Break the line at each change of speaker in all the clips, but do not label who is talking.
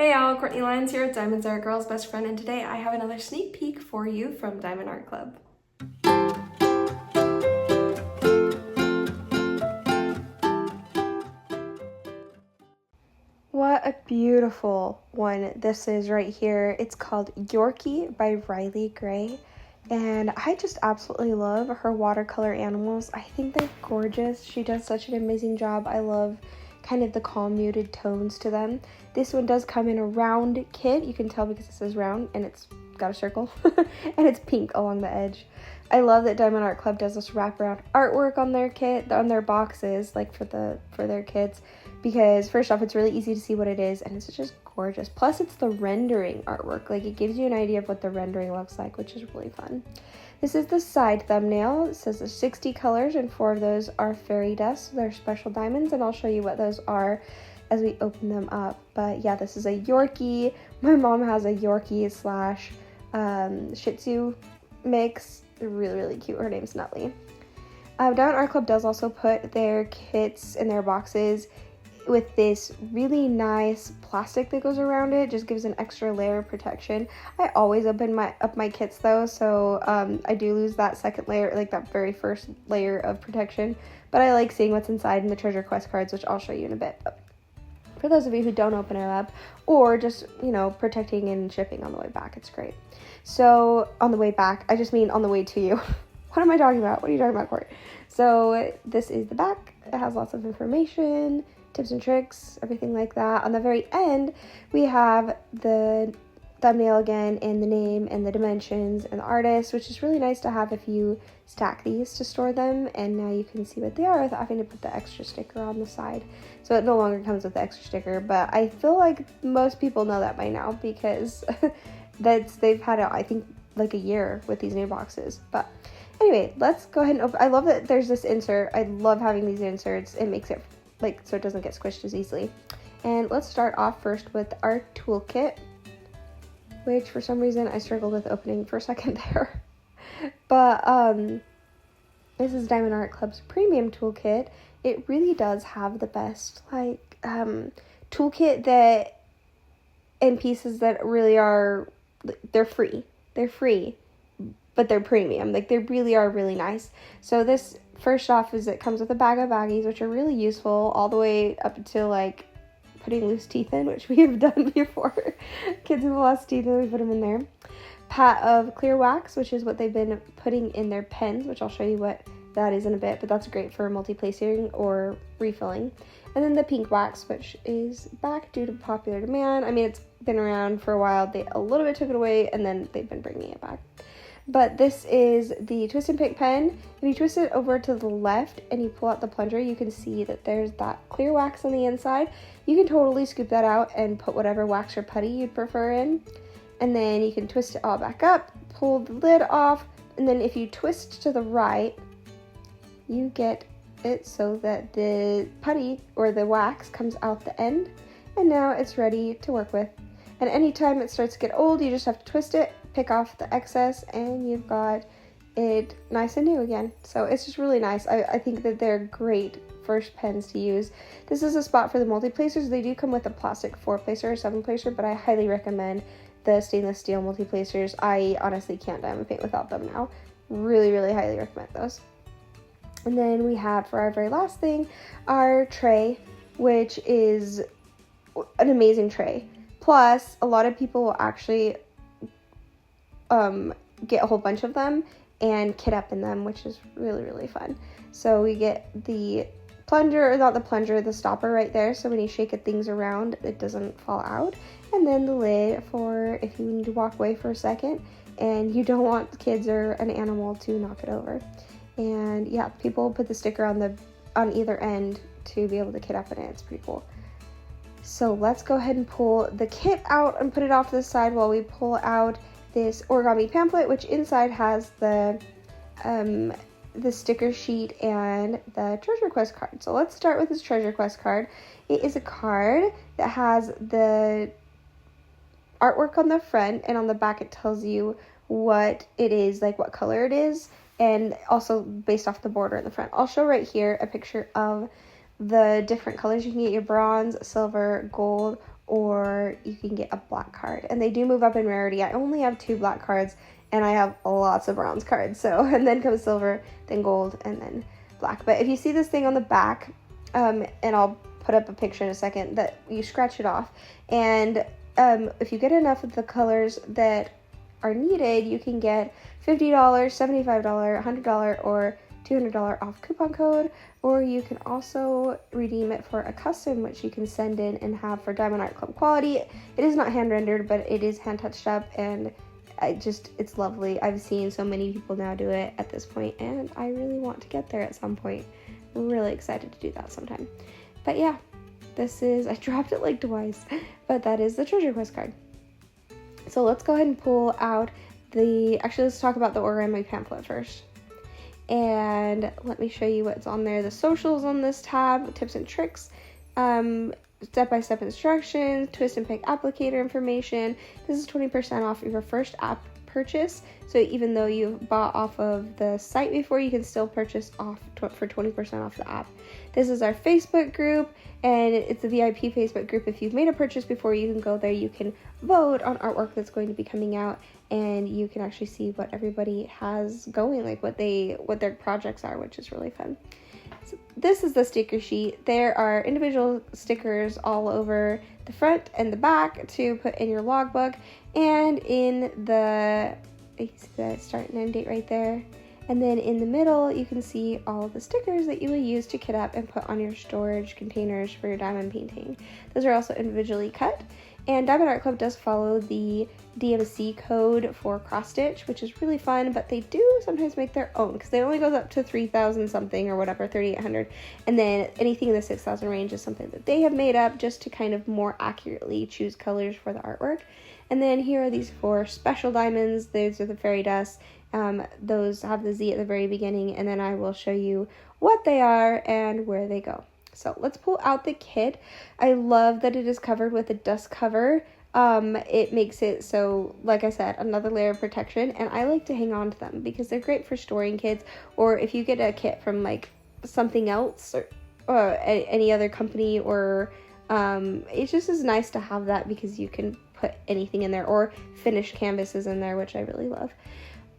Hey y'all, Courtney Lyons here with Diamonds Are a Girl's Best Friend, and today I have another sneak peek for you from Diamond Art Club. What a beautiful one this is right here. It's called Yorkie by Riley Gray, and I just absolutely love her watercolor animals. I think they're gorgeous. She does such an amazing job. I love kind of the calm muted tones to them. This one does come in a round kit. You can tell because it says round and it's got a circle and it's pink along the edge. I love that Diamond Art Club does this wraparound artwork on their kit, on their boxes, like for their kits, because first off, it's really easy to see what it is and it's just gorgeous. Plus it's the rendering artwork. Like it gives you an idea of what the rendering looks like, which is really fun. This is the side thumbnail. It says there's 60 colors and 4 of those are fairy dust. So they're special diamonds, and I'll show you what those are as we open them up. But yeah, this is a Yorkie. My mom has a Yorkie slash Shih Tzu mix. They're really, really cute. Her name's Nutley. Diamond Art Club does also put their kits in their boxes with this really nice plastic that goes around it. Just gives an extra layer of protection. I always open up my kits though, so I do lose that second layer, like that very first layer of protection, but I like seeing what's inside in the treasure quest cards, which I'll show you in a bit. But for those of you who don't open it up, or just, you know, protecting and shipping on the way back, it's great. So on the way back, I just mean on the way to you. What am I talking about? What are you talking about, Court? So this is the back. It has lots of information, tips and tricks, everything like that. On the very end, we have the thumbnail again and the name and the dimensions and the artist, which is really nice to have if you stack these to store them, and now you can see what they are without having to put the extra sticker on the side. So it no longer comes with the extra sticker, but I feel like most people know that by now because they've had it, I think, like a year with these new boxes. But anyway, let's go ahead and open. I love that there's this insert. I love having these inserts. It makes it so it doesn't get squished as easily. And let's start off first with our toolkit, which for some reason I struggled with opening for a second there. But this is Diamond Art Club's premium toolkit. It really does have the best toolkit that, and pieces that really are, they're free, but they're premium. Like they really are really nice. So this, first off, is it comes with a bag of baggies, which are really useful all the way up to like putting loose teeth in, which we have done before. Kids have lost teeth and we put them in there. Pat of clear wax, which is what they've been putting in their pens, which I'll show you what that is in a bit, but that's great for multi-placing or refilling. And then the pink wax, which is back due to popular demand. I mean, it's been around for a while. They a little bit took it away and then they've been bringing it back. But this is the twist and pick pen. If you twist it over to the left and you pull out the plunger, you can see that there's that clear wax on the inside. You can totally scoop that out and put whatever wax or putty you'd prefer in. And then you can twist it all back up, pull the lid off, and then if you twist to the right, you get it so that the putty or the wax comes out the end, and now it's ready to work with. And anytime it starts to get old, you just have to twist it, pick off the excess, and you've got it nice and new again. So it's just really nice. I think that they're great first pens to use. This is a spot for the multi-placers. They do come with a plastic 4-placer or 7-placer, but I highly recommend the stainless steel multi-placers. I honestly can't diamond paint without them now. Really, really highly recommend those. And then we have, for our very last thing, our tray, which is an amazing tray. Plus, a lot of people will actually get a whole bunch of them and kit up in them, which is really, really fun. So we get the plunger, not the plunger, the stopper right there, so when you shake things around, it doesn't fall out. And then the lid for if you need to walk away for a second and you don't want kids or an animal to knock it over. And yeah, people put the sticker on either end to be able to kit up in it. It's pretty cool. So let's go ahead and pull the kit out and put it off to the side while we pull out this origami pamphlet, which inside has the sticker sheet and the treasure quest card. So let's start with this treasure quest card. It is a card that has the artwork on the front, and on the back it tells you what it is, like what color it is, and also based off the border in the front. I'll show right here a picture of the different colors. You can get your bronze, silver, gold, or you can get a black card. And they do move up in rarity. I only have 2 black cards, and I have lots of bronze cards. So, and then comes silver, then gold, and then black. But if you see this thing on the back, and I'll put up a picture in a second, that you scratch it off. And if you get enough of the colors that are needed, you can get $50, $75, $100, or $200 off coupon code, or you can also redeem it for a custom, which you can send in and have for Diamond Art Club quality. It is not hand rendered, but it is hand touched up, and it's lovely. I've seen so many people now do it at this point, and I really want to get there at some point. I'm really excited to do that sometime. But yeah, I dropped it like twice, but that is the Treasure Quest card. So let's go ahead and pull out let's talk about the origami pamphlet first. And let me show you what's on there. The socials on this tab, tips and tricks, step-by-step instructions, twist and pick applicator information. This is 20% off your first app purchase. So even though you've bought off of the site before, you can still purchase for 20% off the app. This is our Facebook group, and it's a VIP Facebook group. If you've made a purchase before, you can go there. You can vote on artwork that's going to be coming out, and you can actually see what everybody has going, like what their projects are, which is really fun. So this is the sticker sheet. There are individual stickers all over the front and the back to put in your logbook, and in you see the start and end date right there. And then in the middle, you can see all the stickers that you will use to kit up and put on your storage containers for your diamond painting. Those are also individually cut. And Diamond Art Club does follow the DMC code for cross stitch, which is really fun, but they do sometimes make their own, because they only goes up to 3,000 something or whatever, 3,800. And then anything in the 6,000 range is something that they have made up just to kind of more accurately choose colors for the artwork. And then here are these 4 special diamonds. Those are the fairy dust. Those have the Z at the very beginning, and then I will show you what they are and where they go. So let's pull out the kit. I love that it is covered with a dust cover. It makes it so, like I said, another layer of protection, and I like to hang on to them because they're great for storing kits, or if you get a kit from like something else or any other company, or it just is nice to have that because you can put anything in there, or finished canvases in there, which I really love.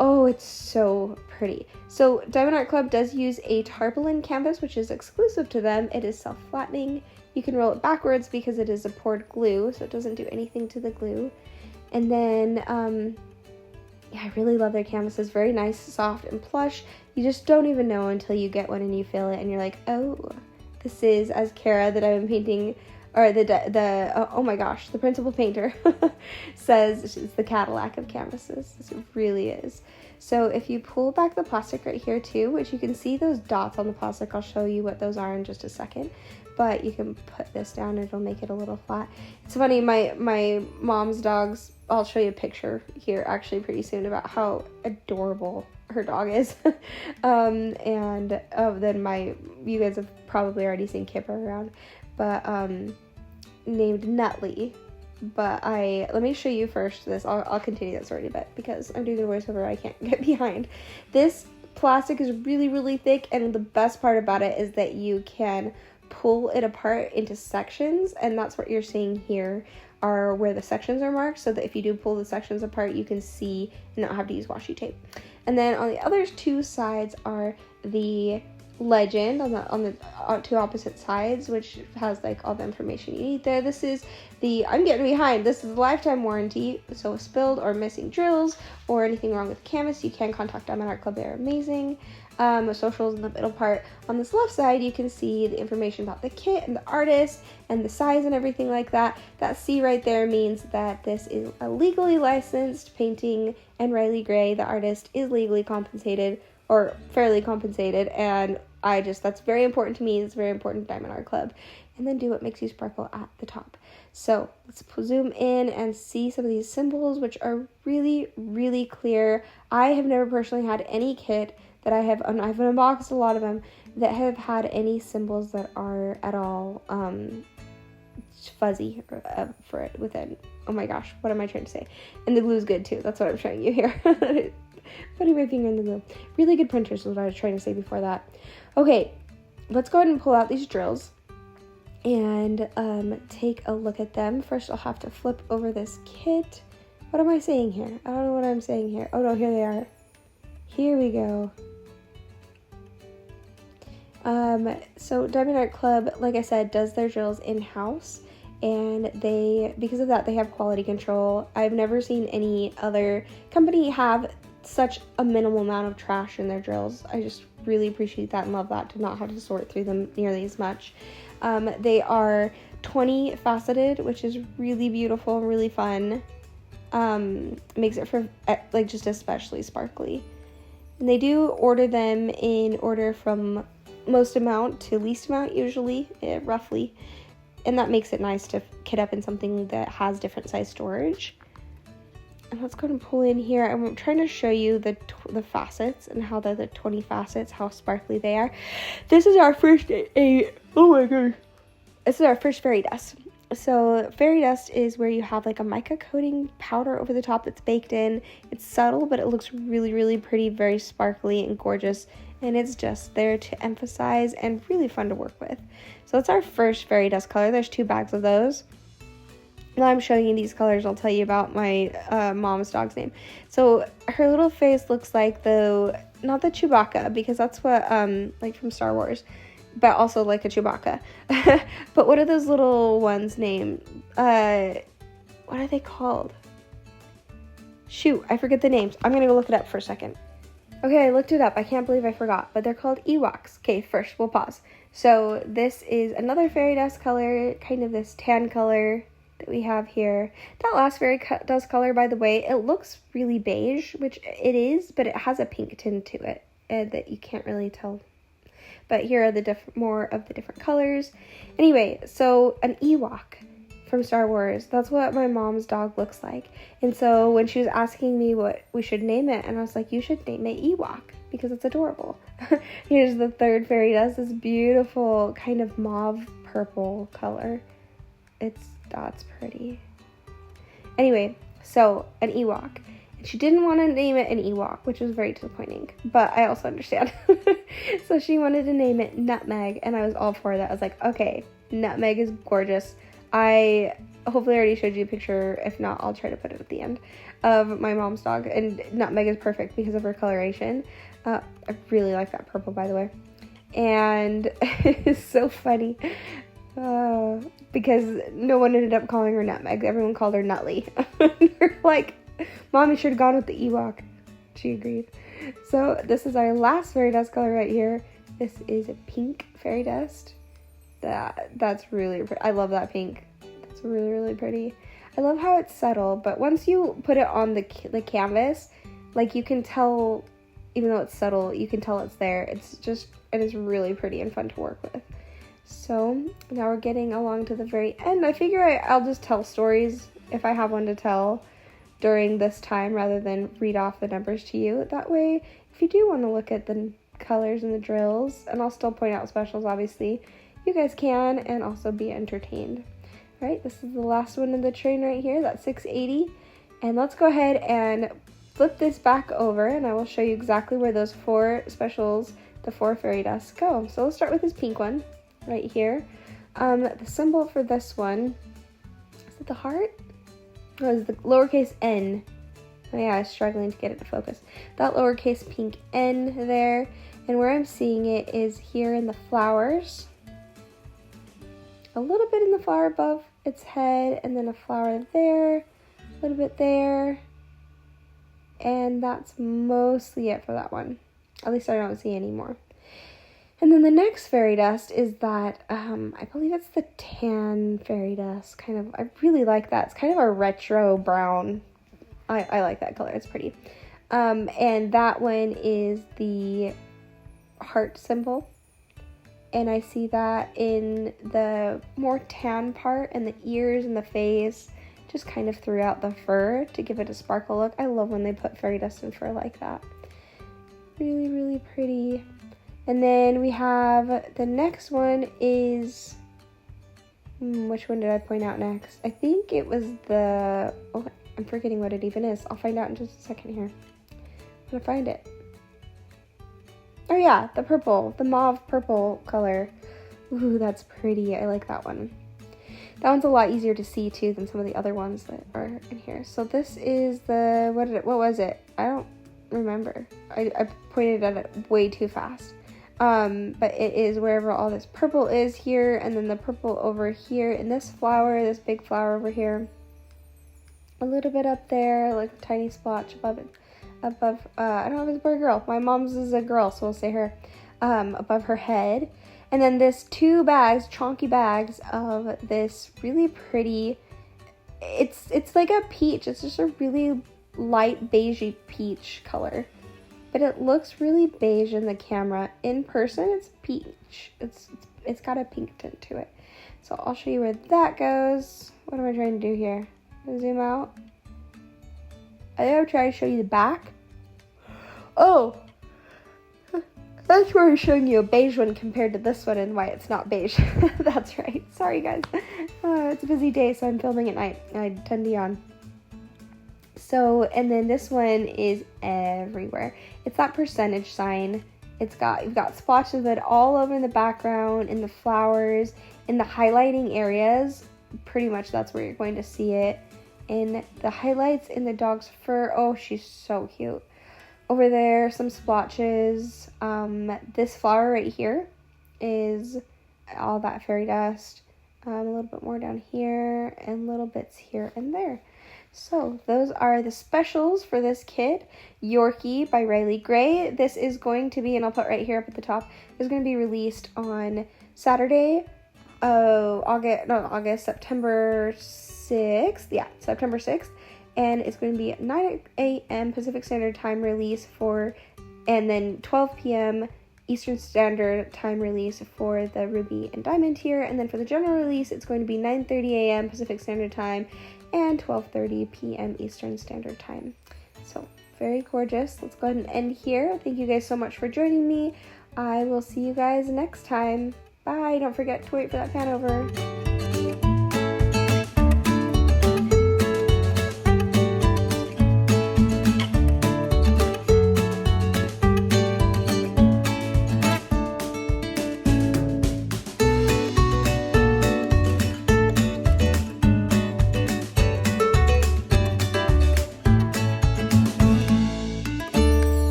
Oh, it's so pretty. So Diamond Art Club does use a tarpaulin canvas, which is exclusive to them. It is self-flattening. You can roll it backwards because it is a poured glue, so it doesn't do anything to the glue. And then, yeah, I really love their canvases. Very nice, soft, and plush. You just don't even know until you get one and you feel it, and you're like, oh, this is, as Kara, that I've been painting, or oh my gosh, the principal painter says, it's the Cadillac of canvases. This really is. So if you pull back the plastic right here too, which you can see those dots on the plastic, I'll show you what those are in just a second, but you can put this down and it'll make it a little flat. It's funny, my mom's dogs, I'll show you a picture here actually pretty soon about how adorable her dog is. Then you guys have probably already seen Kipper around, but named Nutley. But let me show you first this. I'll continue that story a bit because I'm doing the voiceover. I can't get behind. This plastic is really, really thick, and the best part about it is that you can pull it apart into sections, and that's what you're seeing here are where the sections are marked, so that if you do pull the sections apart, you can see and not have to use washi tape. And then on the other 2 sides are the legend on the 2 opposite sides, which has like all the information you need there. This is I'm getting behind. This is a lifetime warranty, so if spilled or missing drills or anything wrong with the canvas, you can contact Diamond Art Club. They're amazing. Socials in the middle part. On this left side, you can see the information about the kit and the artist and the size and everything like that. That C right there means that this is a legally licensed painting, and Riley Gray, the artist, is legally compensated, or fairly compensated, and that's very important to me. It's very important to Diamond Art Club. And then do what makes you sparkle at the top. So let's zoom in and see some of these symbols, which are really, really clear. I have never personally had any kit that I've unboxed a lot of them, that have had any symbols that are at all fuzzy for it within. Oh my gosh, what am I trying to say? And the glue's good too. That's what I'm showing you here. Putting my finger in the glue. Really good printers is what I was trying to say before that. Okay, let's go ahead and pull out these drills. and take a look at them. First, I'll have to flip over this kit. What am I saying here? I don't know what I'm saying here. Oh no, here they are. Here we go. So Diamond Art Club, like I said, does their drills in-house, and because of that, they have quality control. I've never seen any other company have such a minimal amount of trash in their drills. I just really appreciate that and love that, to not have to sort through them nearly as much. They are 20 faceted, which is really beautiful and really fun. Makes it for like just especially sparkly. And they do order them in order from most amount to least amount, usually, roughly. And that makes it nice to kit up in something that has different size storage. And let's go and pull in here. I'm trying to show you the facets and how the 20 facets, how sparkly they are. This is our first oh my gosh. This is our first fairy dust. So fairy dust is where you have like a mica coating powder over the top that's baked in. It's subtle, but it looks really, really pretty, very sparkly and gorgeous. And it's just there to emphasize and really fun to work with. So that's our first fairy dust color. There's 2 bags of those. While I'm showing you these colors, I'll tell you about my mom's dog's name. So her little face looks like not the Chewbacca, because that's what, like from Star Wars, but also like a Chewbacca. But what are those little ones named? What are they called? Shoot, I forget the names. I'm gonna go look it up for a second. Okay, I looked it up. I can't believe I forgot, but they're called Ewoks. Okay, first we'll pause. So this is another fairy dust color, kind of this tan color that we have here. That last fairy dust color, by the way, it looks really beige, which it is, but it has a pink tint to it that you can't really tell. But here are the more of the different colors. Anyway, so an Ewok from Star Wars, that's what my mom's dog looks like. And so when she was asking me what we should name it, and I was like, you should name it Ewok because it's adorable. Here's the third fairy dust, this beautiful kind of mauve purple color. That's pretty. Anyway, so an Ewok. And she didn't want to name it an Ewok, which was very disappointing, but I also understand. So she wanted to name it Nutmeg, and I was all for that. I was like, okay, Nutmeg is gorgeous. I hopefully already showed you a picture. If not, I'll try to put it at the end of my mom's dog. And Nutmeg is perfect because of her coloration. I really like that purple, by the way. And it's so funny because no one ended up calling her Nutmeg. Everyone called her Nutley. They're like, Mom, you should have gone with the Ewok. She agreed. So this is our last fairy dust color right here. This is a pink fairy dust. That's really pretty. I love that pink. That's really, really pretty. I love how it's subtle, but once you put it on the canvas, like you can tell, even though it's subtle, you can tell it's there. It is really pretty and fun to work with. So now we're getting along to the very end. I figure I'll just tell stories if I have one to tell during this time rather than read off the numbers to you. That way, if you do want to look at the colors and the drills, and I'll still point out specials, obviously, you guys can, and also be entertained. All right, this is the last one in the train right here. That's 680. And let's go ahead and flip this back over, and I will show you exactly where those 4 specials, the 4 fairy dusts, go. So let's start with this pink one right here. The symbol for this one, is it the heart? Oh, it's the lowercase n. Oh yeah, I was struggling to get it to focus. That lowercase pink n there. And where I'm seeing it is here in the flowers. A little bit in the flower above its head, and then a flower there, a little bit there. And that's mostly it for that one. At least I don't see any more. And then the next fairy dust is that, I believe it's the tan fairy dust. I really like that. It's kind of a retro brown. I like that color. It's pretty. And that one is the heart symbol. And I see that in the more tan part and the ears and the face, just kind of throughout the fur to give it a sparkle look. I love when they put fairy dust in fur like that. Really, really pretty. And then we have the next one is, which one did I point out next? I think it was I'm forgetting what it even is. I'll find out in just a second here. I'm gonna find it. Oh yeah, the purple, the mauve purple color. Ooh, that's pretty. I like that one. That one's a lot easier to see too than some of the other ones that are in here. So this is the, what was it? I don't remember. I pointed at it way too fast. But it is wherever all this purple is here, and then the purple over here in this flower, this big flower over here. A little bit up there, like a tiny splotch above it. Above, I don't know if it's a boy or girl. My mom's is a girl, so we'll say her. Above her head. And then this 2 bags, chunky bags of this really pretty, it's like a peach. It's just a really light beigey peach color. But it looks really beige in the camera. In person, it's peach. It's got a pink tint to it. So I'll show you where that goes. What am I trying to do here? Zoom out. I think I'm trying to show you the back. Oh! That's where I'm showing you a beige one compared to this one and why it's not beige. That's right. Sorry, guys. It's a busy day, so I'm filming at night. I tend to yawn. So, and then this one is everywhere. It's that percentage sign. You've got splotches of it all over in the background, in the flowers, in the highlighting areas. Pretty much that's where you're going to see it. In the highlights in the dog's fur. Oh, she's so cute. Over there, some splotches. This flower right here is all that fairy dust. A little bit more down here, and little bits here and there. So those are the specials for this kid, Yorkie by Riley Gray. This is going to be, and I'll put right here up at the top, is going to be released on Saturday, September 6th. Yeah, September 6th. And it's going to be 9 a.m. Pacific Standard Time release and then 12 p.m. Eastern Standard Time release for the Ruby and Diamond tier. And then for the general release, it's going to be 9:30 a.m. Pacific Standard Time and 12:30 p.m. Eastern Standard Time. So, very gorgeous. Let's go ahead and end here. Thank you guys so much for joining me. I will see you guys next time. Bye. Don't forget to wait for that Panover.